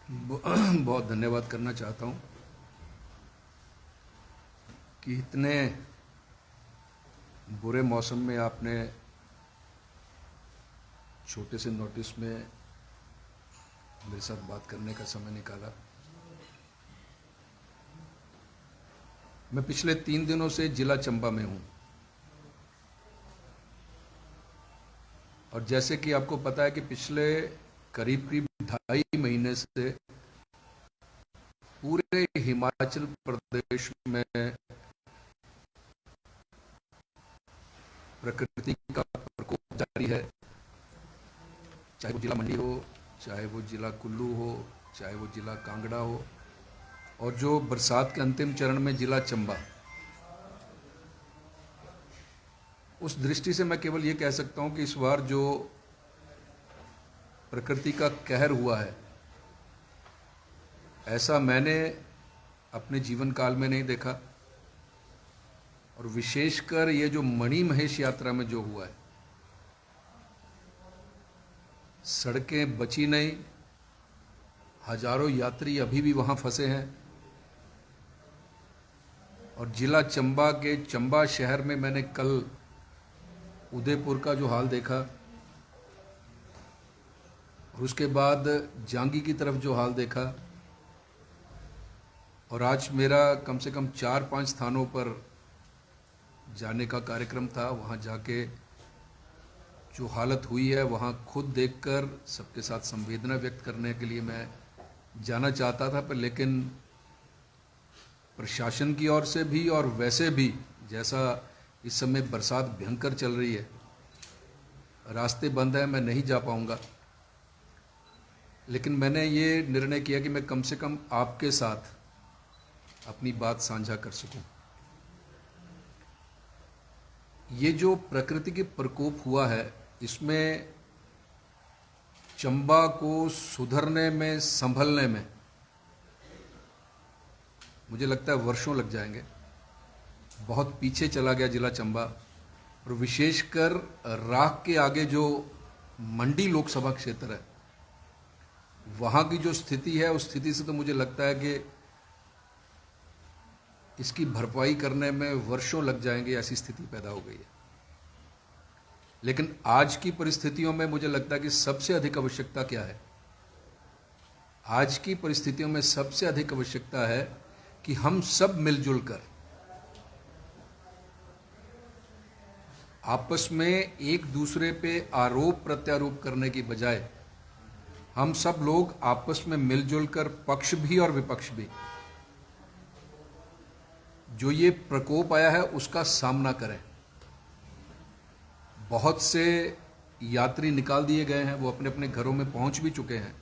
बहुत धन्यवाद करना चाहता हूँ कि इतने बुरे मौसम में आपने छोटे से नोटिस में मेरे साथ बात करने का समय निकाला। मैं पिछले 3 दिनों से जिला चंबा में हूँ और जैसे कि आपको पता है कि पिछले करीब करीब 2.5 महीने से पूरे हिमाचल प्रदेश में प्रकृति का प्रकोप जारी है। चाहे वो जिला मंडी हो, चाहे वो जिला कुल्लू हो, चाहे वो जिला कांगड़ा हो, और जो बरसात के अंतिम चरण में जिला चंबा। उस दृष्टि से मैं केवल ये कह सकता हूँ कि इस बार जो प्रकृति का कहर हुआ है, ऐसा मैंने अपने जीवन काल में नहीं देखा। और विशेषकर ये जो मणि महेश यात्रा में जो हुआ है, सड़कें बची नहीं, हजारों यात्री अभी भी वहां फंसे हैं। और जिला चंबा के चंबा शहर में मैंने कल उदयपुर का जो हाल देखा, और उसके बाद जांगी की तरफ जो हाल देखा, और आज मेरा कम से कम 4-5 स्थानों पर जाने का कार्यक्रम था। वहाँ जाके जो हालत हुई है वहाँ खुद देखकर सबके साथ संवेदना व्यक्त करने के लिए मैं जाना चाहता था, पर लेकिन प्रशासन की ओर से भी और वैसे भी जैसा इस समय बरसात भयंकर चल रही है, रास्ते बंद हैं, मैं नहीं जा पाऊँगा। लेकिन मैंने ये निर्णय किया कि मैं कम से कम आपके साथ अपनी बात साझा कर सकूं। ये जो प्रकृति के प्रकोप हुआ है, इसमें चंबा को सुधरने में, संभलने में मुझे लगता है वर्षों लग जाएंगे। बहुत पीछे चला गया जिला चंबा, और विशेषकर राख के आगे जो मंडी लोकसभा क्षेत्र है, वहाँ की जो स्थिति है, उस स्थिति से तो मुझे लगता है कि इसकी भरपाई करने में वर्षों लग जाएंगे, ऐसी स्थिति पैदा हो गई है। लेकिन आज की परिस्थितियों में मुझे लगता है कि सबसे अधिक आवश्यकता क्या है? आज की परिस्थितियों में सबसे अधिक आवश्यकता है कि हम सब मिलजुल कर आपस में एक दूसरे पे आरोप प्रत्यारोप करने की बजाय हम सब लोग आपस में मिलजुल कर, पक्ष भी और विपक्ष भी, जो ये प्रकोप आया है उसका सामना करें। बहुत से यात्री निकाल दिए गए हैं, वो अपने अपने घरों में पहुंच भी चुके हैं,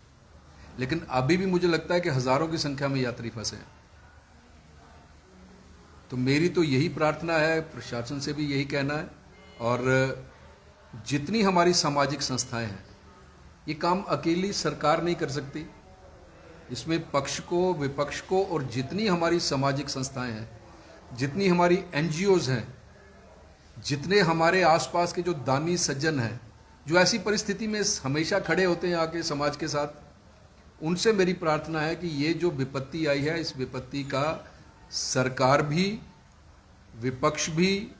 लेकिन अभी भी मुझे लगता है कि हजारों की संख्या में यात्री फंसे हैं। तो मेरी तो यही प्रार्थना है, प्रशासन से भी यही कहना है, और जितनी हमारी सामाजिक संस्थाएं हैं, ये काम अकेली सरकार नहीं कर सकती। इसमें पक्ष को, विपक्ष को, और जितनी हमारी सामाजिक संस्थाएं हैं, जितनी हमारी एनजीओज हैं, जितने हमारे आसपास के जो दानी सज्जन हैं, जो ऐसी परिस्थिति में हमेशा खड़े होते हैं आके समाज के साथ, उनसे मेरी प्रार्थना है कि ये जो विपत्ति आई है, इस विपत्ति का सरकार भी, विपक्ष भी,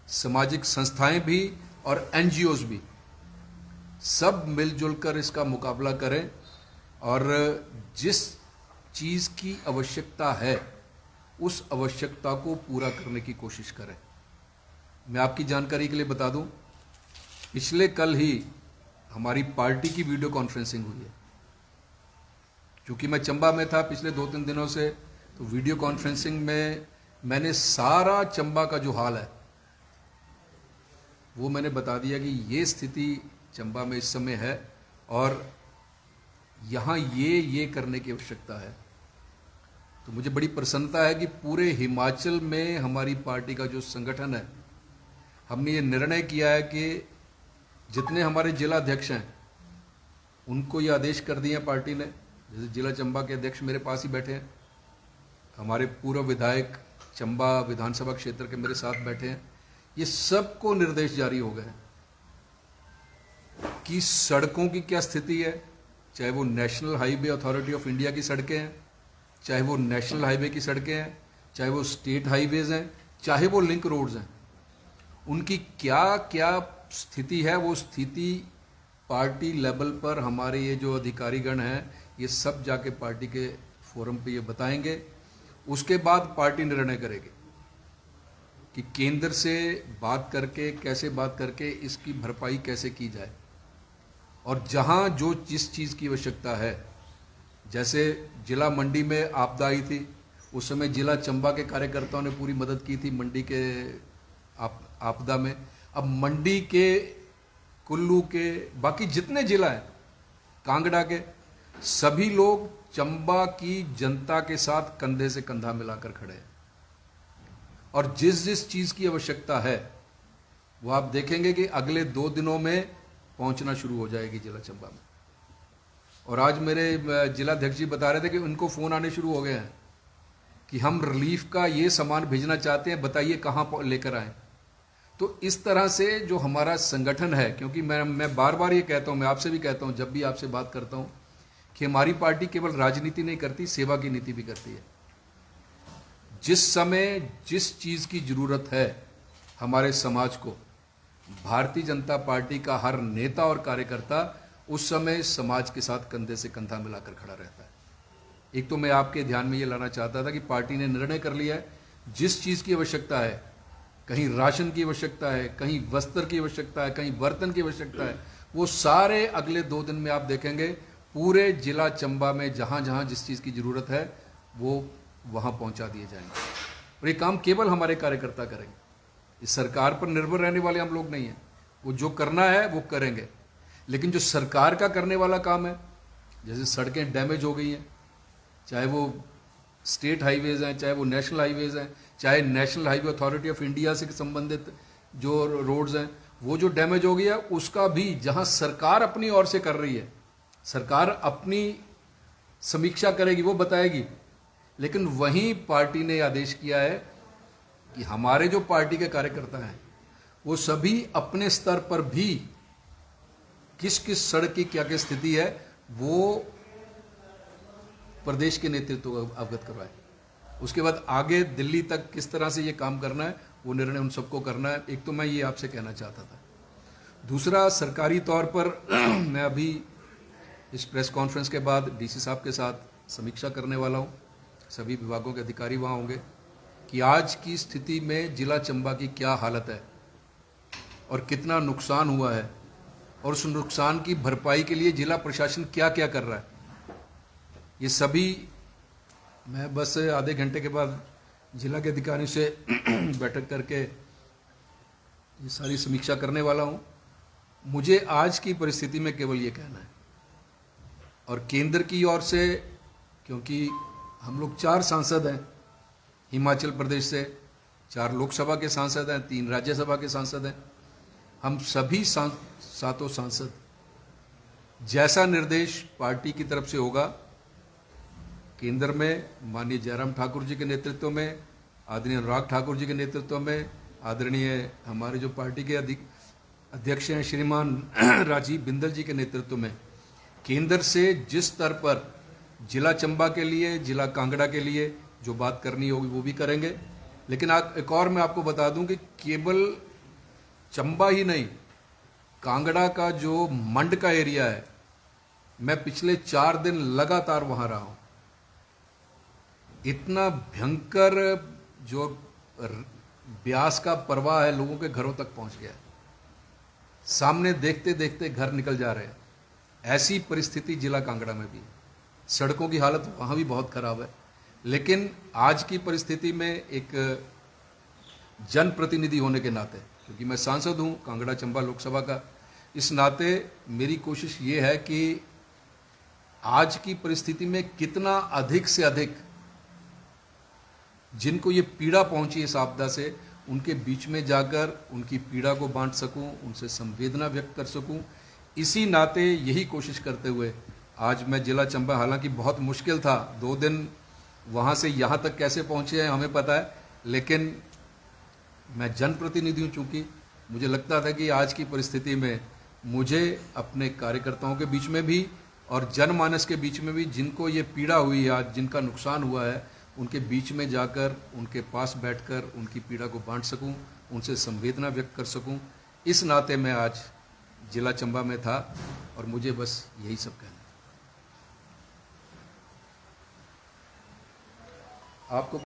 सामाजिक संस्थाएं भी और एनजीओज भी सब मिलजुल कर इसका मुकाबला करें, और जिस चीज़ की आवश्यकता है उस आवश्यकता को पूरा करने की कोशिश करें। मैं आपकी जानकारी के लिए बता दूं, पिछले कल ही हमारी पार्टी की वीडियो कॉन्फ्रेंसिंग हुई है। क्योंकि मैं चंबा में था पिछले 2-3 दिनों से, तो वीडियो कॉन्फ्रेंसिंग में मैंने सारा चंबा का जो हाल है वो मैंने बता दिया कि ये स्थिति चंबा में इस समय है और यहाँ ये करने की आवश्यकता है। तो मुझे बड़ी प्रसन्नता है कि पूरे हिमाचल में हमारी पार्टी का जो संगठन है, हमने ये निर्णय किया है कि जितने हमारे जिला अध्यक्ष हैं उनको ये आदेश कर दिए हैं पार्टी ने। जैसे जिला चंबा के अध्यक्ष मेरे पास ही बैठे हैं, हमारे पूर्व विधायक चंबा विधानसभा क्षेत्र के मेरे साथ बैठे हैं। ये सबको निर्देश जारी हो गए कि सड़कों की क्या स्थिति है, चाहे वो national highway authority of India की सड़कें हैं, चाहे वो नेशनल हाईवे की सड़कें हैं, चाहे वो स्टेट हाईवेज हैं, चाहे वो लिंक रोड्स हैं, उनकी क्या क्या स्थिति है, वो स्थिति पार्टी लेवल पर हमारे ये जो अधिकारीगण हैं ये सब जाके पार्टी के फोरम पे ये बताएंगे। उसके बाद पार्टी निर्णय करेगी कि केंद्र से बात करके, कैसे बात करके इसकी भरपाई कैसे की जाए। और जहां जो जिस चीज़ की आवश्यकता है, जैसे जिला मंडी में आपदा आई थी, उस समय जिला चंबा के कार्यकर्ताओं ने पूरी मदद की थी मंडी के आपदा में। अब मंडी के, कुल्लू के, बाकी जितने जिला हैं, कांगड़ा के, सभी लोग चंबा की जनता के साथ कंधे से कंधा मिलाकर खड़े हैं। और जिस जिस चीज़ की आवश्यकता है वो आप देखेंगे कि अगले 2 दिनों में पहुंचना शुरू हो जाएगी जिला चंबा में। और आज मेरे जिलाध्यक्ष जी बता रहे थे कि उनको फ़ोन आने शुरू हो गए हैं कि हम रिलीफ का ये सामान भेजना चाहते हैं, बताइए कहाँ लेकर आएँ। तो इस तरह से जो हमारा संगठन है, क्योंकि मैं बार बार ये कहता हूँ, मैं आपसे भी कहता हूँ जब भी आपसे बात करता हूँ, कि हमारी पार्टी केवल राजनीति नहीं करती, सेवा की नीति भी करती है। जिस समय जिस चीज़ की ज़रूरत है हमारे समाज को, भारतीय जनता पार्टी का हर नेता और कार्यकर्ता उस समय समाज के साथ कंधे से कंधा मिलाकर खड़ा रहता है। एक तो मैं आपके ध्यान में ये लाना चाहता था कि पार्टी ने निर्णय कर लिया है, जिस चीज़ की आवश्यकता है, कहीं राशन की आवश्यकता है, कहीं वस्त्र की आवश्यकता है, कहीं बर्तन की आवश्यकता है, वो सारे अगले 2 दिन में आप देखेंगे पूरे जिला चंबा में जहाँ जहाँ जिस चीज़ की ज़रूरत है वो वहाँ पहुँचा दिए जाएंगे। और ये काम केवल हमारे कार्यकर्ता करेंगे, इस सरकार पर निर्भर रहने वाले हम लोग नहीं हैं। वो जो करना है वो करेंगे, लेकिन जो सरकार का करने वाला काम है, जैसे सड़कें डैमेज हो गई हैं, चाहे वो स्टेट हाईवेज हैं, चाहे वो नेशनल हाईवेज हैं, चाहे national highway authority of India से संबंधित जो रोड्स हैं, वो जो डैमेज हो गया, उसका भी जहां सरकार अपनी ओर से कर रही है, सरकार अपनी समीक्षा करेगी, वो बताएगी। लेकिन वहीं पार्टी ने आदेश किया है कि हमारे जो पार्टी के कार्यकर्ता हैं वो सभी अपने स्तर पर भी किस किस सड़क की क्या क्या स्थिति है वो प्रदेश के नेतृत्व को अवगत करवाए। उसके बाद आगे दिल्ली तक किस तरह से ये काम करना है वो निर्णय उन सबको करना है। एक तो मैं ये आपसे कहना चाहता था। दूसरा, सरकारी तौर पर मैं अभी इस प्रेस कॉन्फ्रेंस के बाद डीसी साहब के साथ समीक्षा करने वाला हूँ, सभी विभागों के अधिकारी वहाँ होंगे, कि आज की स्थिति में जिला चंबा की क्या हालत है और कितना नुकसान हुआ है, और उस नुकसान की भरपाई के लिए जिला प्रशासन क्या क्या कर रहा है। ये सभी मैं बस आधे घंटे के बाद जिला के अधिकारियों से बैठक करके ये सारी समीक्षा करने वाला हूँ। मुझे आज की परिस्थिति में केवल ये कहना है, और केंद्र की ओर से, क्योंकि हम लोग 4 सांसद हैं हिमाचल प्रदेश से, 4 लोकसभा के सांसद हैं, 3 राज्यसभा के सांसद हैं, हम सभी सातों सांसद, जैसा निर्देश पार्टी की तरफ से होगा, केंद्र में माननीय जयराम ठाकुर जी के नेतृत्व में, आदरणीय अनुराग ठाकुर जी के नेतृत्व में, आदरणीय हमारे जो पार्टी के अध्यक्ष हैं श्रीमान राजीव बिंदल जी के नेतृत्व में, केंद्र से जिस स्तर पर जिला चंबा के लिए, जिला कांगड़ा के लिए जो बात करनी होगी वो भी करेंगे। लेकिन एक और मैं आपको बता दूं कि केवल चंबा ही नहीं, कांगड़ा का जो मंड का एरिया है, मैं पिछले 4 दिन लगातार वहां रहा हूं। इतना भयंकर जो ब्यास का प्रवाह है लोगों के घरों तक पहुंच गया है, सामने देखते देखते घर निकल जा रहे हैं। ऐसी परिस्थिति जिला कांगड़ा में भी है। सड़कों की हालत वहाँ भी बहुत खराब है। लेकिन आज की परिस्थिति में एक जनप्रतिनिधि होने के नाते, क्योंकि मैं सांसद हूँ कांगड़ा चंबा लोकसभा का, इस नाते मेरी कोशिश ये है कि आज की परिस्थिति में कितना अधिक से अधिक जिनको ये पीड़ा पहुंची इस आपदा से, उनके बीच में जाकर उनकी पीड़ा को बांट सकूं, उनसे संवेदना व्यक्त कर सकूं। इसी नाते यही कोशिश करते हुए आज मैं जिला चंबा, हालांकि बहुत मुश्किल था, 2 दिन वहाँ से यहाँ तक कैसे पहुँचे हैं हमें पता है, लेकिन मैं जनप्रतिनिधि हूँ, चूँकि मुझे लगता था कि आज की परिस्थिति में मुझे अपने कार्यकर्ताओं के बीच में भी और जनमानस के बीच में भी जिनको ये पीड़ा हुई है, आज जिनका नुकसान हुआ है, उनके बीच में जाकर उनके पास बैठकर उनकी पीड़ा को बांट सकूं, उनसे संवेदना व्यक्त कर सकूं, इस नाते मैं आज जिला चंबा में था और मुझे बस यही सब कहना है। आपको